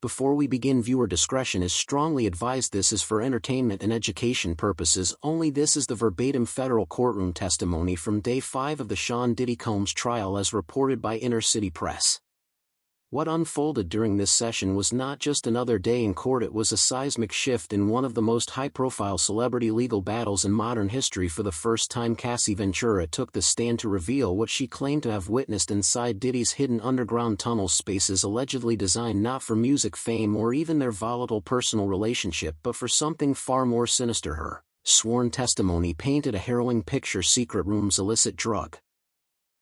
Before we begin, viewer discretion is strongly advised. This is for entertainment and education purposes only. This is the verbatim federal courtroom testimony from Day 5 of the Sean Diddy Combs trial as reported by Inner City Press. What unfolded during this session was not just another day in court, it was a seismic shift in one of the most high-profile celebrity legal battles in modern history. For the first time, Cassie Ventura took the stand to reveal what she claimed to have witnessed inside Diddy's hidden underground tunnel spaces, allegedly designed not for music fame or even their volatile personal relationship but for something far more sinister. Her sworn testimony painted a harrowing picture: secret rooms, illicit drug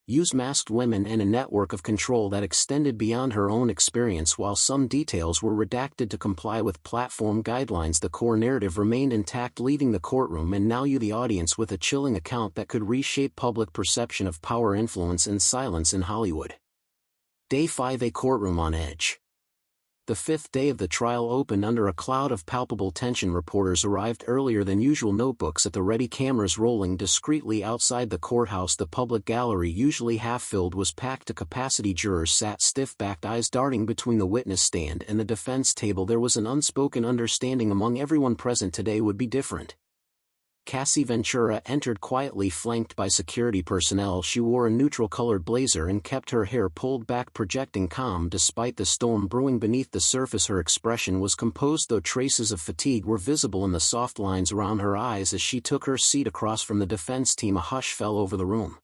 use, masked women, and a network of control that extended beyond her own experience. While some details were redacted to comply with platform guidelines, the core narrative remained intact, leaving the courtroom and now you, the audience, with a chilling account that could reshape public perception of power, influence, and silence in Hollywood. Day 5, a courtroom on edge. The fifth day of the trial opened under a cloud of palpable tension. Reporters arrived earlier than usual, notebooks at the ready, cameras rolling discreetly outside the courthouse. The public gallery, usually half-filled, was packed to capacity. Jurors sat stiff-backed, eyes darting between the witness stand and the defense table. There was an unspoken understanding among everyone present today would be different. Cassie Ventura entered quietly, flanked by security personnel. She wore a neutral-colored blazer and kept her hair pulled back, projecting calm despite the storm brewing beneath the surface. Her expression was composed, though traces of fatigue were visible in the soft lines around her eyes as she took her seat across from the defense team. A hush fell over the room.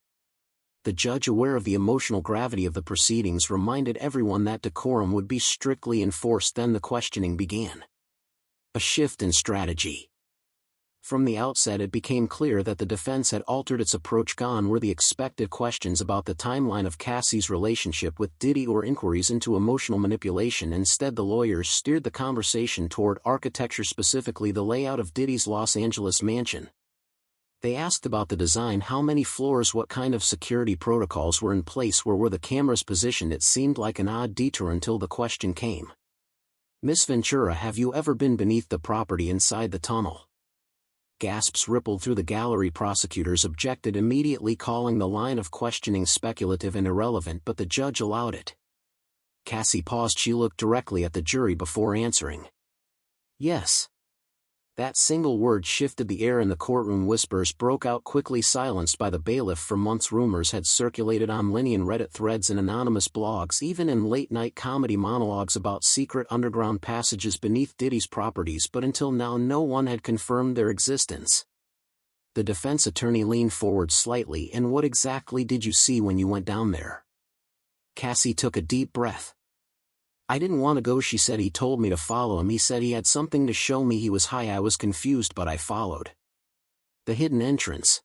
The judge, aware of the emotional gravity of the proceedings, reminded everyone that decorum would be strictly enforced. Then the questioning began. A shift in strategy. From the outset, it became clear that the defense had altered its approach. Gone were the expected questions about the timeline of Cassie's relationship with Diddy or inquiries into emotional manipulation. Instead, the lawyers steered the conversation toward architecture, specifically the layout of Diddy's Los Angeles mansion. They asked about the design, how many floors, what kind of security protocols were in place, where were the cameras positioned. It seemed like an odd detour until the question came. Miss Ventura, have you ever been beneath the property, inside the tunnel? Gasps rippled through the gallery. Prosecutors objected immediately, calling the line of questioning speculative and irrelevant, but the judge allowed it. Cassie paused. She looked directly at the jury before answering. Yes. That single word shifted the air in the courtroom. Whispers broke out, quickly silenced by the bailiff. For months, rumors had circulated online, in Reddit threads and anonymous blogs, even in late-night comedy monologues, about secret underground passages beneath Diddy's properties, but until now no one had confirmed their existence. The defense attorney leaned forward slightly. And what exactly did you see when you went down there? Cassie took a deep breath. I didn't want to go, she said. He told me to follow him. He said he had something to show me. He was high. I was confused, but I followed. The hidden entrance.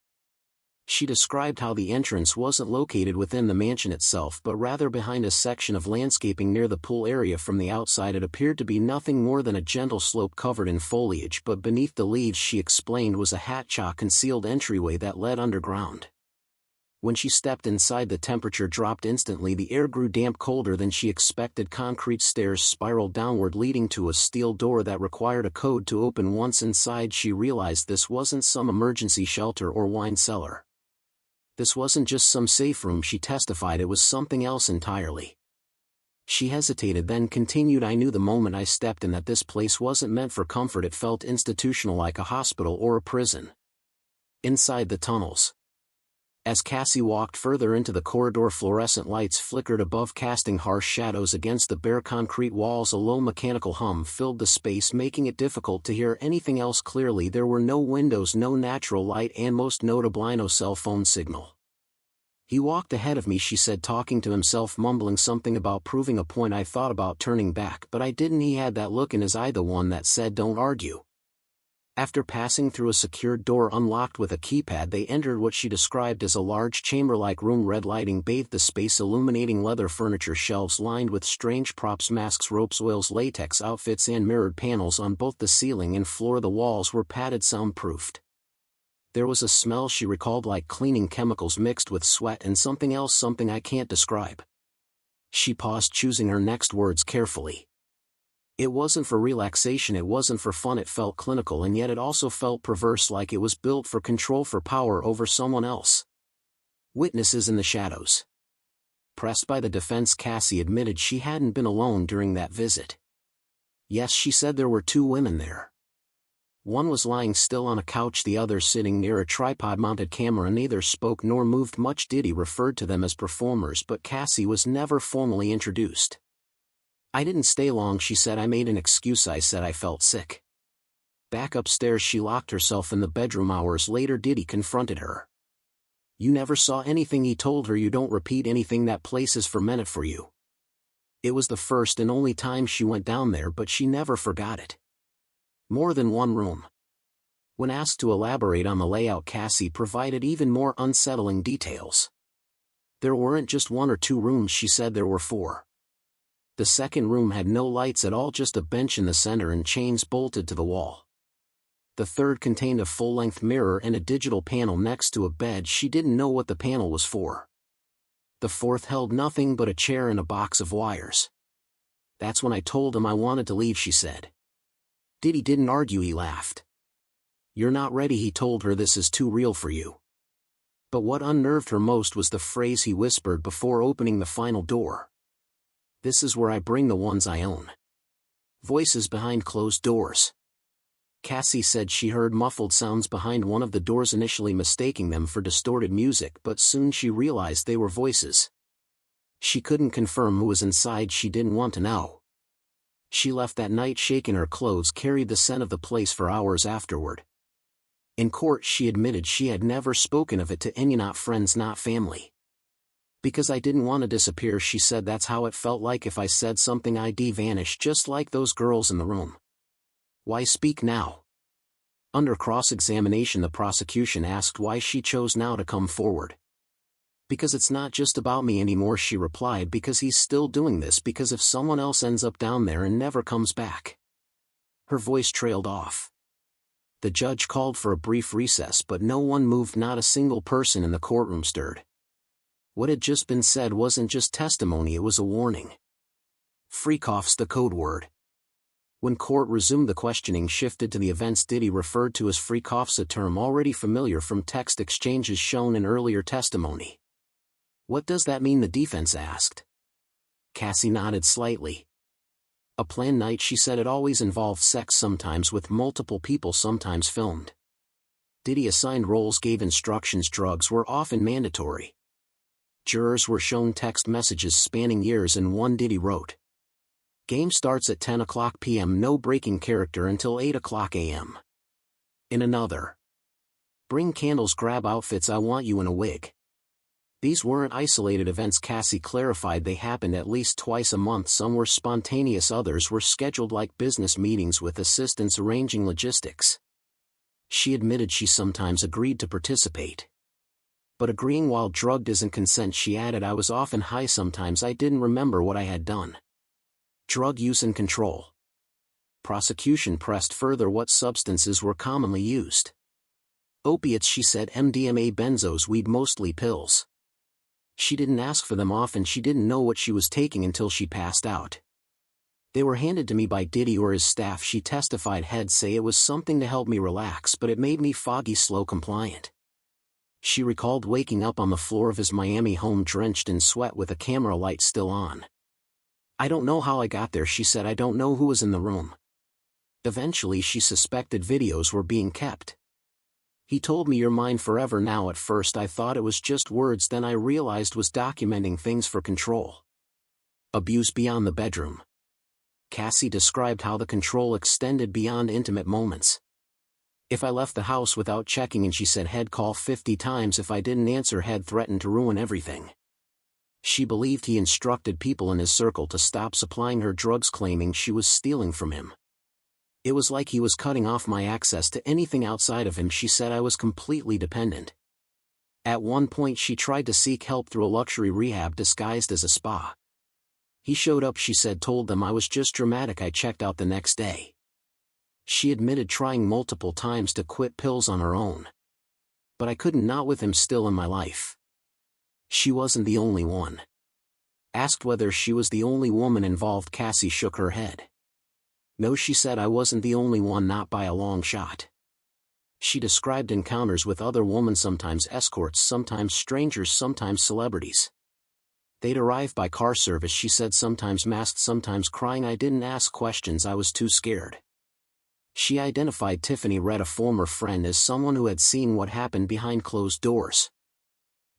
She described how the entrance wasn't located within the mansion itself, but rather behind a section of landscaping near the pool area. From the outside, it appeared to be nothing more than a gentle slope covered in foliage, but beneath the leaves, she explained, was a hatch, a concealed entryway that led underground. When she stepped inside, the temperature dropped instantly. The air grew damp, colder than she expected. Concrete stairs spiraled downward, leading to a steel door that required a code to open. Once inside, she realized this wasn't some emergency shelter or wine cellar. This wasn't just some safe room, she testified. It was something else entirely. She hesitated, then continued, I knew the moment I stepped in that this place wasn't meant for comfort. It felt institutional, like a hospital or a prison. Inside the tunnels. As Cassie walked further into the corridor, fluorescent lights flickered above, casting harsh shadows against the bare concrete walls. A low mechanical hum filled the space, making it difficult to hear anything else clearly. There were no windows, no natural light, and most notably, no cell phone signal. He walked ahead of me, she said, talking to himself, mumbling something about proving a point. I thought about turning back, but I didn't. He had that look in his eye, the one that said, don't argue. After passing through a secured door unlocked with a keypad, they entered what she described as a large chamber-like room. Red lighting bathed the space, illuminating leather furniture, shelves lined with strange props, masks, ropes, oils, latex outfits, and mirrored panels on both the ceiling and floor. The walls were padded, soundproofed. There was a smell, she recalled, like cleaning chemicals mixed with sweat and something else, something I can't describe. She paused, choosing her next words carefully. It wasn't for relaxation, it wasn't for fun. It felt clinical, and yet it also felt perverse, like it was built for control, for power over someone else. Witnesses in the shadows. Pressed by the defense, Cassie admitted she hadn't been alone during that visit. Yes, she said there were 2 women there. One was lying still on a couch, the other sitting near a tripod-mounted camera. Neither spoke nor moved much. Diddy referred to them as performers, but Cassie was never formally introduced. I didn't stay long, she said. I made an excuse. I said I felt sick. Back upstairs, she locked herself in the bedroom. Hours later, Diddy confronted her. You never saw anything, he told her. You don't repeat anything. That place is fermented for you. It was the first and only time she went down there, but she never forgot it. More than one room. When asked to elaborate on the layout, Cassie provided even more unsettling details. There weren't just 1 or 2 rooms, she said. There were 4. The second room had no lights at all, just a bench in the center and chains bolted to the wall. The third contained a full-length mirror and a digital panel next to a bed. She didn't know what the panel was for. The fourth held nothing but a chair and a box of wires. That's when I told him I wanted to leave, she said. Diddy didn't argue, he laughed. You're not ready, he told her. This is too real for you. But what unnerved her most was the phrase he whispered before opening the final door. This is where I bring the ones I own. Voices behind closed doors. Cassie said she heard muffled sounds behind one of the doors, initially mistaking them for distorted music, but soon she realized they were voices. She couldn't confirm who was inside. She didn't want to know. She left that night shaking. Her clothes carried the scent of the place for hours afterward. In court, she admitted she had never spoken of it to any, not friends, not family. Because I didn't want to disappear, she said. That's how it felt like. If I said something, I'd vanish, just like those girls in the room. Why speak now? Under cross-examination, the prosecution asked why she chose now to come forward. Because it's not just about me anymore, she replied. Because he's still doing this. Because if someone else ends up down there and never comes back. Her voice trailed off. The judge called for a brief recess, but no one moved. Not a single person in the courtroom stirred. What had just been said wasn't just testimony, it was a warning. Freak-off's the code word. When court resumed, the questioning shifted to the events Diddy referred to as freak-offs, a term already familiar from text exchanges shown in earlier testimony. What does that mean? The defense asked. Cassie nodded slightly. A planned night, she said. It always involved sex, sometimes with multiple people, sometimes filmed. Diddy assigned roles, gave instructions. Drugs were often mandatory. Jurors were shown text messages spanning years. In one, Diddy wrote, "Game starts at 10 o'clock p.m. No breaking character until 8 o'clock a.m. In another, "Bring candles, grab outfits, I want you in a wig." These weren't isolated events, Cassie clarified. They happened at least twice a month. Some were spontaneous, others were scheduled, like business meetings with assistants arranging logistics. She admitted she sometimes agreed to participate. But agreeing while drugged isn't consent, she added. I was often high, sometimes I didn't remember what I had done. Drug use and control. Prosecution pressed further. What substances were commonly used? Opiates, she said. MDMA, benzos, weed, mostly pills. She didn't ask for them often. She didn't know what she was taking until she passed out. They were handed to me by Diddy or his staff, she testified. He'd say it was something to help me relax, but it made me foggy, slow, compliant. She recalled waking up on the floor of his Miami home drenched in sweat with a camera light still on. I don't know how I got there, she said. I don't know who was in the room. Eventually she suspected videos were being kept. He told me, "You're mine forever now." At first I thought it was just words, then I realized was documenting things for control. Abuse beyond the bedroom. Cassie described how the control extended beyond intimate moments. If I left the house without checking in, she said, he'd call 50 times. If I didn't answer, he'd threaten to ruin everything. She believed he instructed people in his circle to stop supplying her drugs, claiming she was stealing from him. It was like he was cutting off my access to anything outside of him, she said. I was completely dependent. At one point she tried to seek help through a luxury rehab disguised as a spa. He showed up, she said, told them I was just dramatic. I checked out the next day. She admitted trying multiple times to quit pills on her own. But I couldn't, not with him still in my life. She wasn't the only one. Asked whether she was the only woman involved, Cassie shook her head. No, she said, I wasn't the only one, not by a long shot. She described encounters with other women, sometimes escorts, sometimes strangers, sometimes celebrities. They'd arrive by car service, she said, sometimes masked, sometimes crying. I didn't ask questions, I was too scared. She identified Tiffany Red, a former friend, as someone who had seen what happened behind closed doors.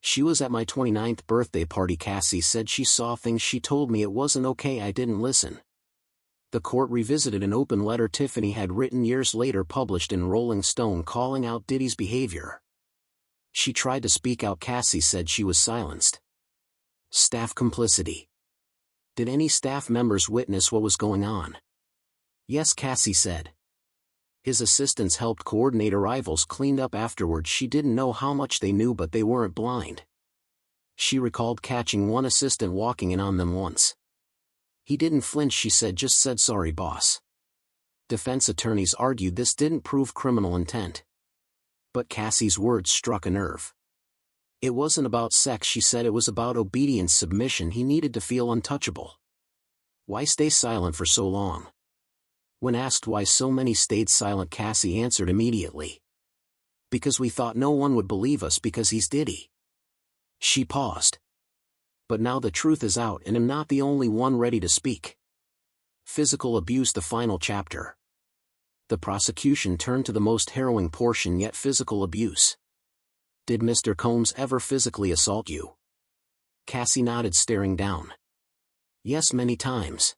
She was at my 29th birthday party, Cassie said. She saw things, she told me it wasn't okay, I didn't listen. The court revisited an open letter Tiffany had written years later, published in Rolling Stone, calling out Diddy's behavior. She tried to speak out, Cassie said. She was silenced. Staff complicity. Did any staff members witness what was going on? Yes, Cassie said. His assistants helped coordinate arrivals, cleaned up afterward. She didn't know how much they knew, but they weren't blind. She recalled catching one assistant walking in on them once. He didn't flinch, she said, just said, "Sorry, boss." Defense attorneys argued this didn't prove criminal intent. But Cassie's words struck a nerve. It wasn't about sex, she said, it was about obedience, submission. He needed to feel untouchable. Why stay silent for so long? When asked why so many stayed silent, Cassie answered immediately. Because we thought no one would believe us, because he's Diddy. She paused. But now the truth is out, and I'm not the only one ready to speak. Physical abuse, the final chapter. The prosecution turned to the most harrowing portion yet: physical abuse. Did Mr. Combs ever physically assault you? Cassie nodded, staring down. Yes, many times.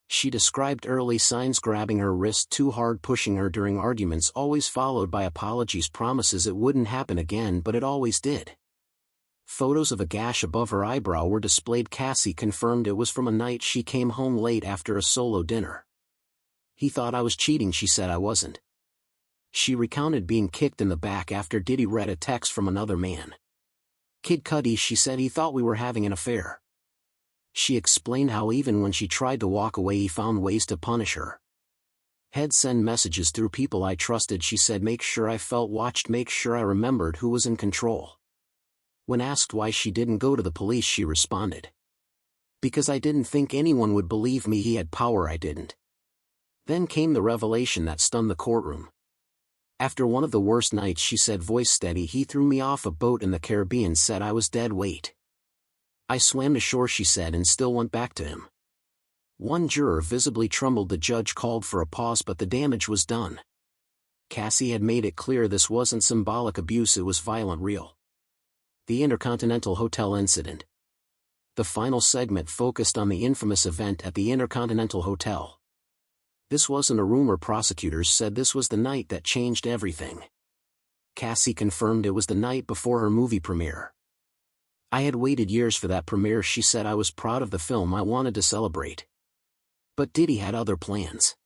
She described early signs: grabbing her wrist too hard, pushing her during arguments, always followed by apologies, promises it wouldn't happen again, but it always did. Photos of a gash above her eyebrow were displayed. Cassie confirmed it was from a night she came home late after a solo dinner. He thought I was cheating, she said. I wasn't. She recounted being kicked in the back after Diddy read a text from another man. Kid Cudi, she said, he thought we were having an affair. She explained how even when she tried to walk away, he found ways to punish her. He'd send messages through people I trusted, she said, make sure I felt watched, make sure I remembered who was in control. When asked why she didn't go to the police, she responded, because I didn't think anyone would believe me. He had power, I didn't. Then came the revelation that stunned the courtroom. After one of the worst nights, she said, voice steady, he threw me off a boat in the Caribbean, said I was dead weight. I swam to shore, she said, and still went back to him. One juror visibly trembled. The judge called for a pause, but the damage was done. Cassie had made it clear this wasn't symbolic abuse, it was violent, real. The Intercontinental Hotel incident. The final segment focused on the infamous event at the Intercontinental Hotel. This wasn't a rumor. Prosecutors said this was the night that changed everything. Cassie confirmed it was the night before her movie premiere. I had waited years for that premiere, she said. I was proud of the film, I wanted to celebrate. But Diddy had other plans.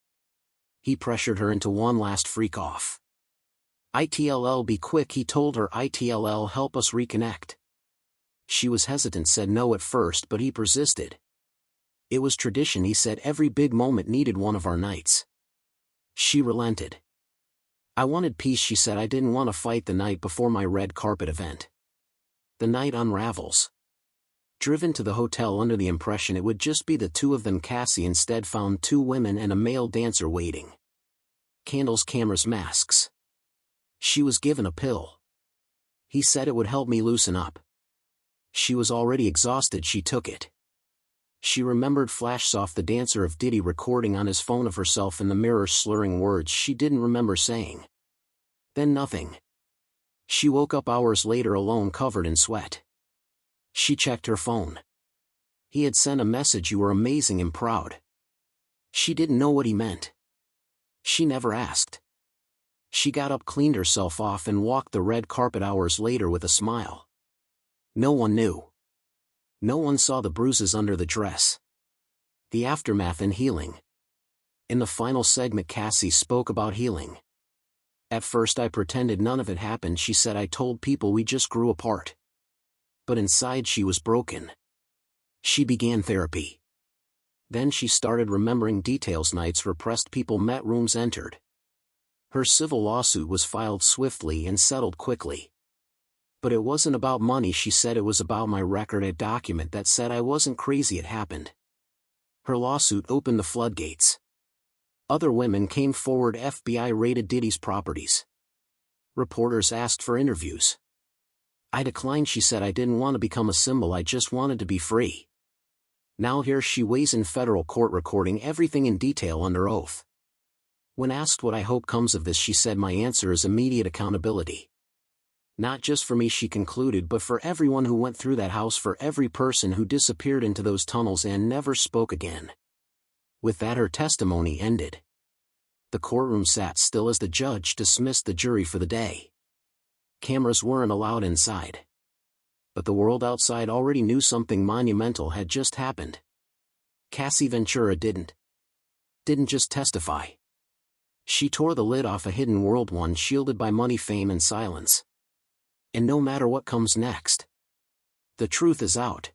He pressured her into one last freak-off. "ITLL, be quick," he told her. "ITLL, help us reconnect." She was hesitant, said no at first, but he persisted. It was tradition, he said, every big moment needed one of our nights. She relented. "I wanted peace," she said. "I didn't want to fight the night before my red carpet event." The night unravels. Driven to the hotel under the impression it would just be the two of them, Cassie instead found two women and a male dancer waiting. Candles, cameras, masks. She was given a pill. He said it would help me loosen up. She was already exhausted. She took it. She remembered flashes off the dancer of Diddy recording on his phone of herself in the mirror, slurring words she didn't remember saying. Then nothing. She woke up hours later alone, covered in sweat. She checked her phone. He had sent a message, "You were amazing and proud." She didn't know what he meant. She never asked. She got up, cleaned herself off, and walked the red carpet hours later with a smile. No one knew. No one saw the bruises under the dress. The aftermath and healing. In the final segment, Cassie spoke about healing. "At first I pretended none of it happened," she said. "I told people we just grew apart." But inside she was broken. She began therapy. Then she started remembering details: nights repressed, people met, rooms entered. Her civil lawsuit was filed swiftly and settled quickly. But it wasn't about money, she said. It was about my record, a document that said I wasn't crazy, it happened. Her lawsuit opened the floodgates. Other women came forward. FBI raided Diddy's properties. Reporters asked for interviews. I declined. She said I didn't want to become a symbol, I just wanted to be free. Now here she weighs in federal court recording everything in detail under oath. When asked what I hope comes of this, she said my answer is immediate accountability. Not just for me, she concluded, but for everyone who went through that house, for every person who disappeared into those tunnels and never spoke again. With that, her testimony ended. The courtroom sat still as the judge dismissed the jury for the day. Cameras weren't allowed inside. But the world outside already knew something monumental had just happened. Cassie Ventura didn't just testify. She tore the lid off a hidden world, one shielded by money, fame, and silence. And no matter what comes next, the truth is out.